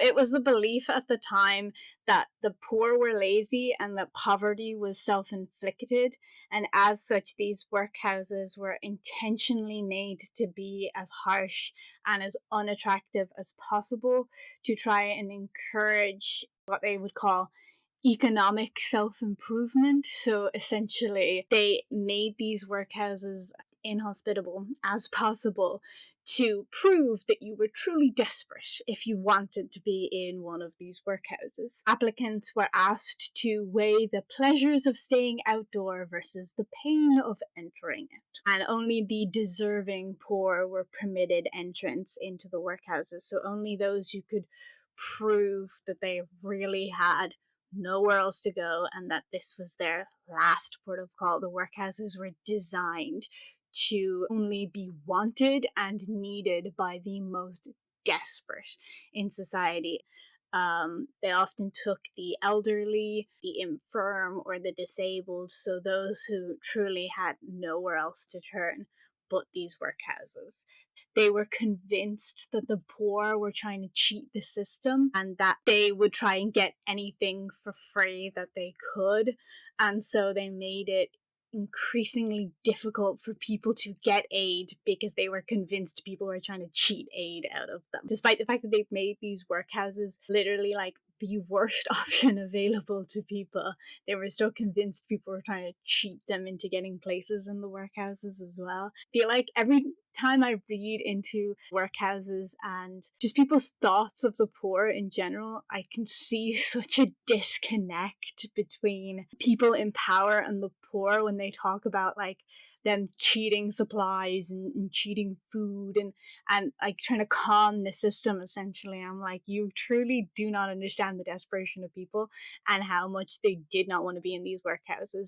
It was the belief at the time that the poor were lazy and that poverty was self inflicted, and as such, these workhouses were intentionally made to be as harsh and as unattractive as possible to try and encourage what they would call economic self improvement. So essentially, they made these workhouses inhospitable as possible to prove that you were truly desperate if you wanted to be in one of these workhouses. Applicants were asked to weigh the pleasures of staying outdoor versus the pain of entering it. And only the deserving poor were permitted entrance into the workhouses. So only those who could prove that they really had nowhere else to go and that this was their last port of call. The workhouses were designed to only be wanted and needed by the most desperate in society. They often took the elderly, the infirm, or the disabled, so those who truly had nowhere else to turn but these workhouses. They were convinced that the poor were trying to cheat the system and that they would try and get anything for free that they could. And so they made it increasingly difficult for people to get aid because they were convinced people were trying to cheat aid out of them. Despite the fact that they've made these workhouses literally like the worst option available to people, they were still convinced people were trying to cheat them into getting places in the workhouses as well. I feel like every time I read into workhouses and just people's thoughts of the poor in general, I can see such a disconnect between people in power and the poor when they talk about like them cheating supplies and cheating food and like trying to con the system essentially. I'm like, you truly do not understand the desperation of people and how much they did not want to be in these workhouses.